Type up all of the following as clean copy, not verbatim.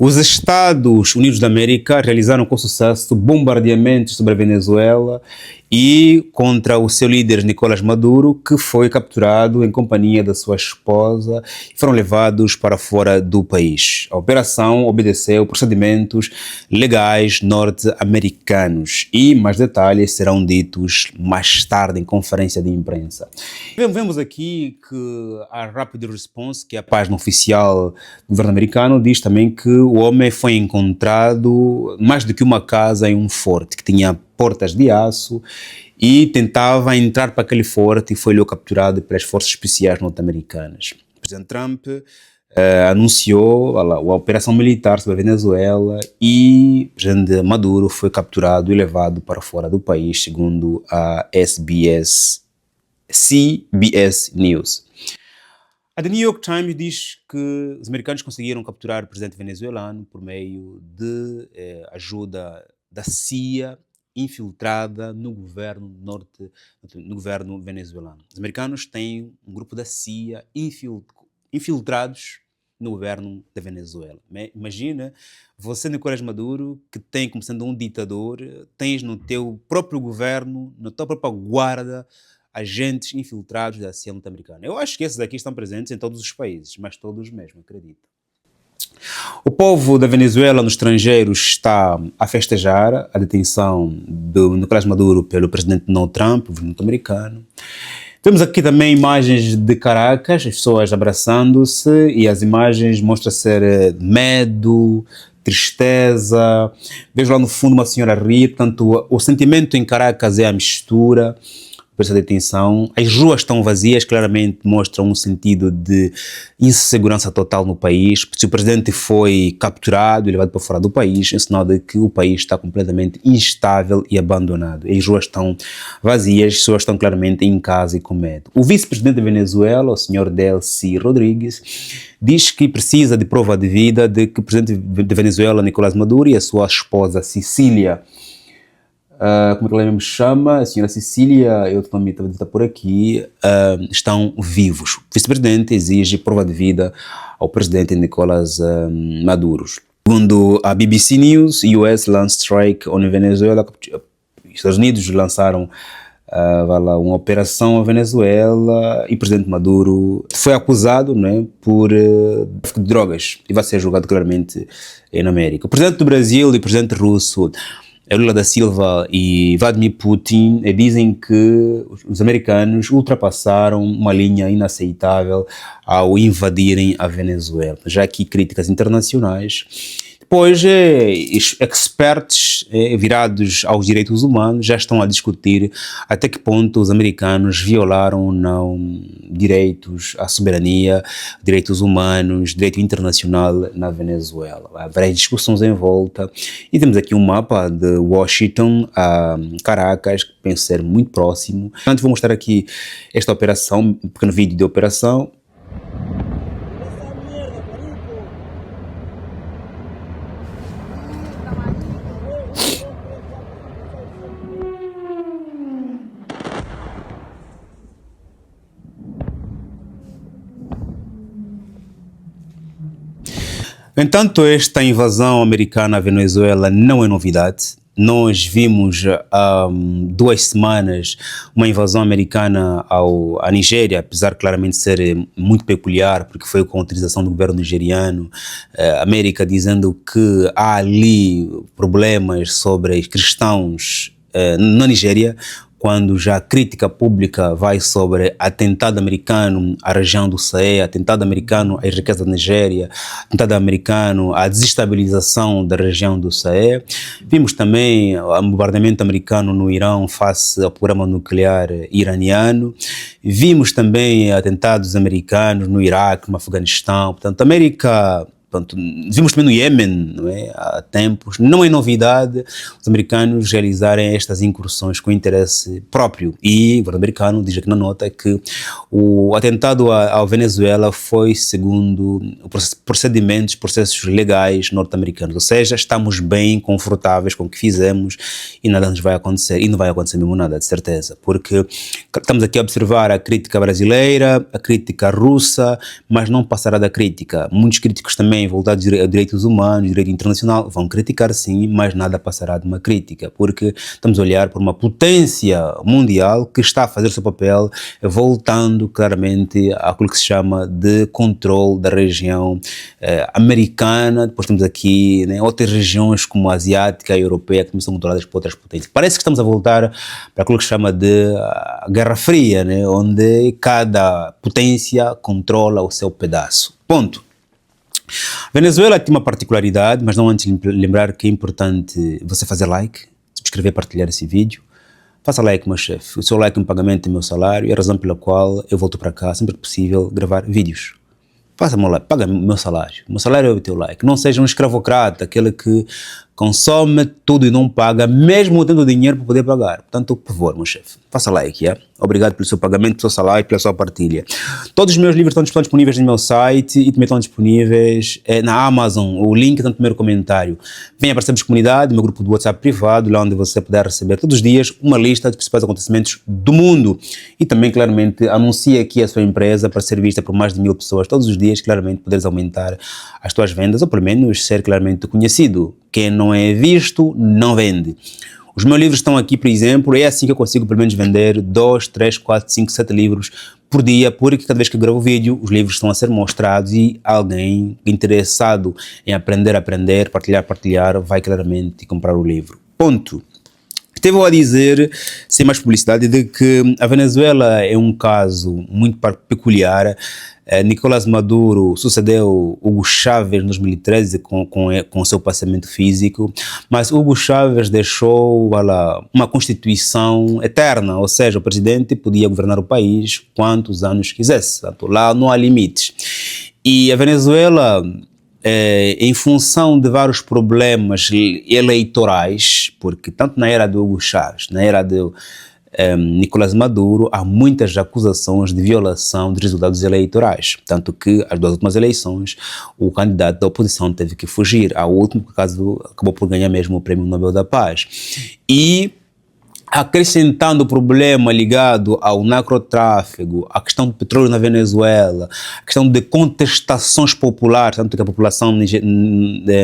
Os Estados Unidos da América realizaram com sucesso bombardeamentos sobre a Venezuela e contra o seu líder Nicolás Maduro, que foi capturado em companhia da sua esposa e foram levados para fora do país. A operação obedeceu procedimentos legais norte-americanos e mais detalhes serão ditos mais tarde em conferência de imprensa. Vemos aqui que a Rapid Response, que é a página oficial do governo americano, diz também que o homem foi encontrado mais do que uma casa em um forte, que tinha portas de aço e tentava entrar para aquele forte e foi logo capturado pelas forças especiais norte-americanas. O presidente Trump anunciou a operação militar sobre a Venezuela e o presidente Maduro foi capturado e levado para fora do país, segundo a CBS News. A The New York Times diz que os americanos conseguiram capturar o presidente venezuelano por meio de ajuda da CIA infiltrada no governo venezuelano. Os americanos têm um grupo da CIA infiltrados no governo da Venezuela. Imagina, você, Nicolás Maduro, que tem como sendo um ditador, tens no teu próprio governo, na tua própria guarda, agentes infiltrados da CIA norte-americana. Eu acho que esses aqui estão presentes em todos os países, mas todos mesmo, acredito. O povo da Venezuela no estrangeiro está a festejar a detenção do Nicolás Maduro pelo presidente Donald Trump, o norte-americano. Vemos aqui também imagens de Caracas, as pessoas abraçando-se, e as imagens mostram ser medo, tristeza. Vejo lá no fundo uma senhora rir, portanto o sentimento em Caracas é a mistura por essa detenção. As ruas estão vazias, claramente mostram um sentido de insegurança total no país. Se o presidente foi capturado e levado para fora do país, é sinal de que o país está completamente instável e abandonado. As ruas estão vazias, as pessoas estão claramente em casa e com medo. O vice-presidente da Venezuela, o senhor Delcy Rodrigues, diz que precisa de prova de vida de que o presidente da Venezuela, Nicolás Maduro, e a sua esposa Cecília, como é que ela mesmo chama? A senhora Cecília, eu também estava a dizer por aqui, estão vivos. O vice-presidente exige prova de vida ao presidente Nicolás Maduro. Segundo a BBC News, US lança strike on Venezuela. Os Estados Unidos lançaram uma operação à Venezuela e o presidente Maduro foi acusado, né, por tráfico de drogas e vai ser julgado claramente na América. O presidente do Brasil e o presidente russo Lula da Silva e Vladimir Putin dizem que os americanos ultrapassaram uma linha inaceitável ao invadirem a Venezuela. Já que críticas internacionais. Depois, experts virados aos direitos humanos já estão a discutir até que ponto os americanos violaram ou não direitos à soberania, direitos humanos, direito internacional na Venezuela. Há várias discussões em volta e temos aqui um mapa de Washington a Caracas, que penso ser muito próximo. Antes vou mostrar aqui esta operação, um pequeno vídeo de operação. No entanto, esta invasão americana à Venezuela não é novidade. Nós vimos há 2 semanas uma invasão americana à Nigéria, apesar claramente de ser muito peculiar, porque foi com a autorização do governo nigeriano. A América dizendo que há ali problemas sobre cristãos na Nigéria, quando já a crítica pública vai sobre atentado americano à região do Sahel, atentado americano às riquezas da Nigéria, atentado americano à desestabilização da região do Sahel. Vimos também o bombardeamento americano no Irão face ao programa nuclear iraniano. Vimos também atentados americanos no Iraque, no Afeganistão. Portanto, a América... vimos também no Iêmen, não é? Há tempos. Não é novidade os americanos realizarem estas incursões com interesse próprio. E o governo americano diz aqui na nota que o atentado à Venezuela foi segundo processos legais norte-americanos. Ou seja, estamos bem confortáveis com o que fizemos e nada nos vai acontecer. E não vai acontecer mesmo nada, de certeza. Porque estamos aqui a observar a crítica brasileira, a crítica russa, mas não passará da crítica. Muitos críticos também também voltados a direitos humanos, direito internacional, vão criticar sim, mas nada passará de uma crítica, porque estamos a olhar para uma potência mundial que está a fazer o seu papel, voltando claramente àquilo que se chama de controle da região americana. Depois temos aqui, né, outras regiões como a asiática e a europeia que também são controladas por outras potências. Parece que estamos a voltar para aquilo que se chama de Guerra Fria, né, onde cada potência controla o seu pedaço. Ponto. Venezuela tem uma particularidade, mas não antes de lembrar que é importante você fazer like, subscrever e partilhar esse vídeo. Faça like, meu chefe. O seu like é um pagamento do meu salário e é a razão pela qual eu volto para cá sempre que possível gravar vídeos. Faça meu like, paga meu salário. Meu salário é o teu like. Não seja um escravocrata, aquele que consome tudo e não paga, mesmo tendo dinheiro para poder pagar. Portanto, por favor, meu chefe, faça like, yeah? Obrigado pelo seu pagamento, pelo seu salário e pela sua partilha. Todos os meus livros estão disponíveis no meu site e também estão disponíveis na Amazon. O link está no primeiro comentário. Venha para Percebes Comunidade, meu grupo do WhatsApp privado, lá onde você puder receber todos os dias uma lista dos principais acontecimentos do mundo. E também, claramente, anuncie aqui a sua empresa para ser vista por mais de 1000 pessoas todos os dias, claramente poderes aumentar as tuas vendas ou pelo menos ser claramente conhecido. Quem não é visto, não vende. Os meus livros estão aqui, por exemplo, é assim que eu consigo pelo menos vender 2, 3, 4, 5, 7 livros por dia, porque cada vez que eu gravo vídeo, os livros estão a ser mostrados e alguém interessado em aprender, partilhar, vai claramente comprar o livro. Ponto. Esteve a dizer, sem mais publicidade, de que a Venezuela é um caso muito peculiar. Nicolás Maduro sucedeu Hugo Chávez em 2013 com o seu passamento físico, mas Hugo Chávez deixou uma constituição eterna, ou seja, o presidente podia governar o país quantos anos quisesse, portanto, lá não há limites. E a Venezuela, em função de vários problemas eleitorais, porque tanto na era de Hugo Chávez, na era de Nicolás Maduro, há muitas acusações de violação de resultados eleitorais, tanto que as 2 últimas eleições o candidato da oposição teve que fugir, a última, por caso, acabou por ganhar mesmo o Prêmio Nobel da Paz. E acrescentando o problema ligado ao narcotráfico, a questão do petróleo na Venezuela, a questão de contestações populares, tanto que a população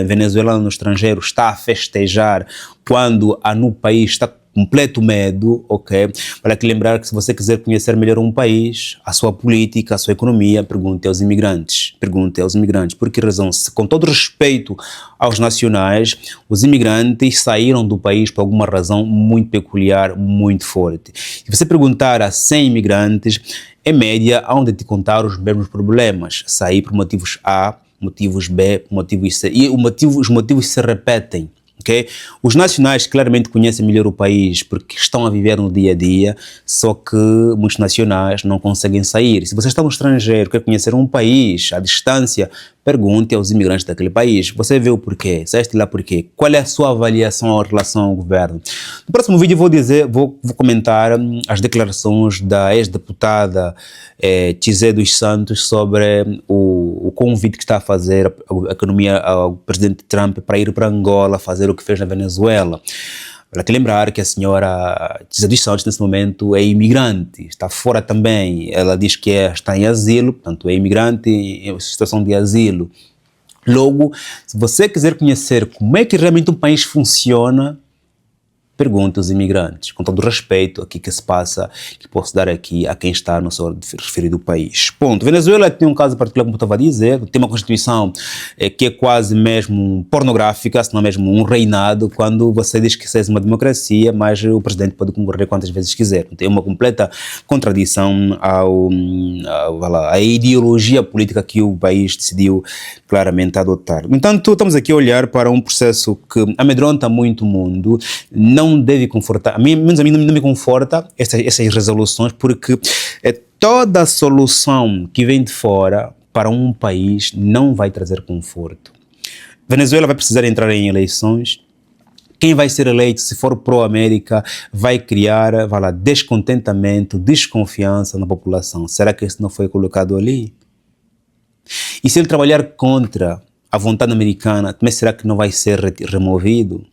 venezuelana no estrangeiro está a festejar quando no país está completo medo, ok? Para que lembrar que se você quiser conhecer melhor um país, a sua política, a sua economia, pergunte aos imigrantes. Pergunte aos imigrantes. Por que razão? Com todo respeito aos nacionais, os imigrantes saíram do país por alguma razão muito peculiar, muito forte. Se você perguntar a 100 imigrantes, em média, há onde te contar os mesmos problemas. Sair por motivos A, motivos B, motivos C. E os motivos se repetem. Okay? Os nacionais claramente conhecem melhor o país porque estão a viver no dia a dia, só que muitos nacionais não conseguem sair. Se você está no estrangeiro, quer conhecer um país à distância, pergunte aos imigrantes daquele país. Você vê o porquê, saíste lá porquê, qual é a sua avaliação em relação ao governo. No próximo vídeo vou comentar as declarações da ex-deputada Tizé dos Santos sobre o convite que está a fazer a economia ao presidente Trump para ir para Angola fazer o que fez na Venezuela. Para te lembrar que a senhora Tizé dos Santos nesse momento é imigrante, está fora também. Ela diz que está em asilo, portanto é imigrante em situação de asilo. Logo, se você quiser conhecer como é que realmente um país funciona, pergunte aos imigrantes, com todo o respeito aqui que se passa, que posso dar aqui a quem está no seu referido país. Ponto. Venezuela tem um caso particular, como eu estava a dizer, tem uma constituição que é quase mesmo pornográfica, se não mesmo um reinado, quando você diz que isso é uma democracia, mas o presidente pode concorrer quantas vezes quiser. Tem uma completa contradição à ideologia política que o país decidiu claramente adotar. No entanto, estamos aqui a olhar para um processo que amedronta muito o mundo, não deve confortar, menos a mim não me conforta essas resoluções, porque toda solução que vem de fora para um país não vai trazer conforto. Venezuela vai precisar entrar em eleições. Quem vai ser eleito, se for pró-América, vai criar descontentamento, desconfiança na população. Será que isso não foi colocado ali? E se ele trabalhar contra a vontade americana, também será que não vai ser removido?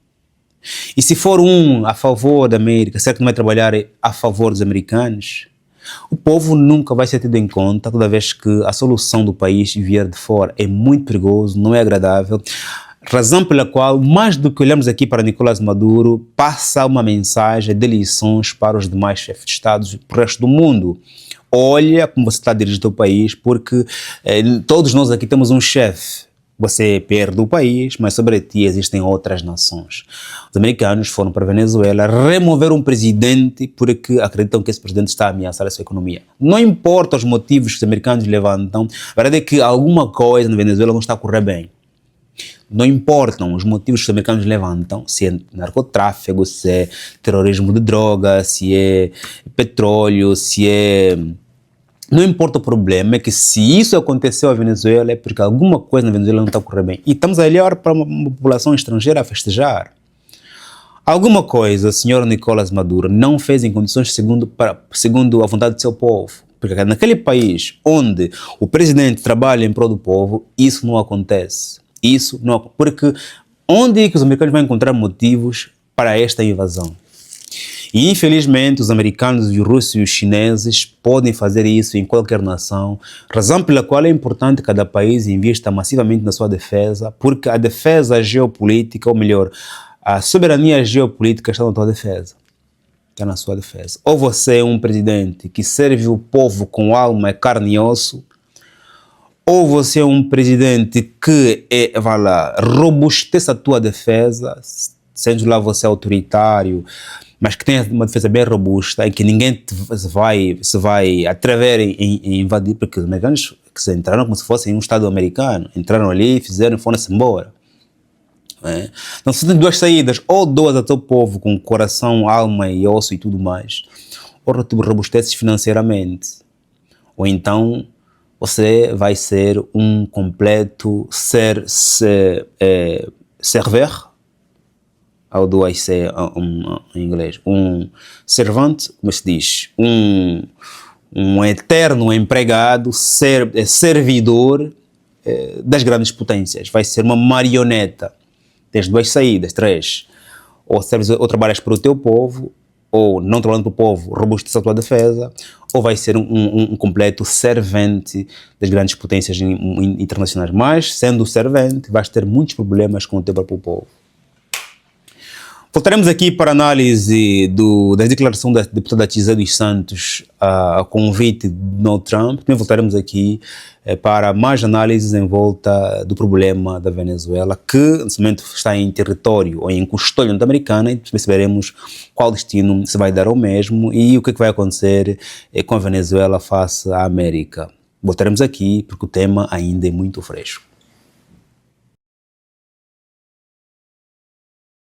E se for a favor da América, será que não vai trabalhar a favor dos americanos? O povo nunca vai ser tido em conta, toda vez que a solução do país vier de fora. É muito perigoso, não é agradável. Razão pela qual, mais do que olhamos aqui para Nicolás Maduro, passa uma mensagem de lições para os demais chefes de Estado e para o resto do mundo. Olha como você está dirigindo o país, porque todos nós aqui temos um chefe. Você perde o país, mas sobre ti existem outras nações. Os americanos foram para a Venezuela remover um presidente porque acreditam que esse presidente está a ameaçar a sua economia. Não importa os motivos que os americanos levantam, a verdade é que alguma coisa na Venezuela não está a correr bem. Não importam os motivos que os americanos levantam, se é narcotráfico, se é terrorismo de droga, se é petróleo, se é... Não importa o problema, é que se isso aconteceu à Venezuela é porque alguma coisa na Venezuela não está a correr bem. E estamos a olhar para uma população estrangeira a festejar. Alguma coisa o senhor Nicolás Maduro não fez em condições segundo a vontade do seu povo. Porque naquele país onde o presidente trabalha em prol do povo, isso não acontece. Isso não, porque onde é que os americanos vão encontrar motivos para esta invasão? E infelizmente os americanos, os russos e os chineses podem fazer isso em qualquer nação, razão pela qual é importante que cada país invista massivamente na sua defesa, porque a defesa geopolítica, ou melhor, a soberania geopolítica está na tua defesa. Está na sua defesa. Ou você é um presidente que serve o povo com alma, carne e osso, ou você é um presidente que vai lá, robustece a tua defesa, sendo lá você autoritário, mas que tenha uma defesa bem robusta, em que ninguém se vai atrever em invadir, porque os americanos que se entraram como se fossem um Estado americano, entraram ali, fizeram e foram-se embora. Então você tem duas saídas, ou doas a teu povo com coração, alma e osso e tudo mais, ou tu robusteces financeiramente, ou então você vai ser um completo server, how do I say em inglês? Um servante, como se diz? Um eterno empregado, servidor das grandes potências. Vai ser uma marioneta. Tens duas saídas, três. Ou trabalhas para o teu povo, ou não trabalhando para o povo, robustece a tua defesa, ou vai ser um completo servente das grandes potências internacionais. Mas, sendo servente, vais ter muitos problemas com o teu próprio povo. Voltaremos aqui para a análise da declaração da deputada Tizé dos Santos a convite de Donald Trump. Também voltaremos aqui para mais análises em volta do problema da Venezuela, que nesse momento está em território ou em custódia norte-americana, e perceberemos qual destino se vai dar ao mesmo e o que vai acontecer com a Venezuela face à América. Voltaremos aqui porque o tema ainda é muito fresco.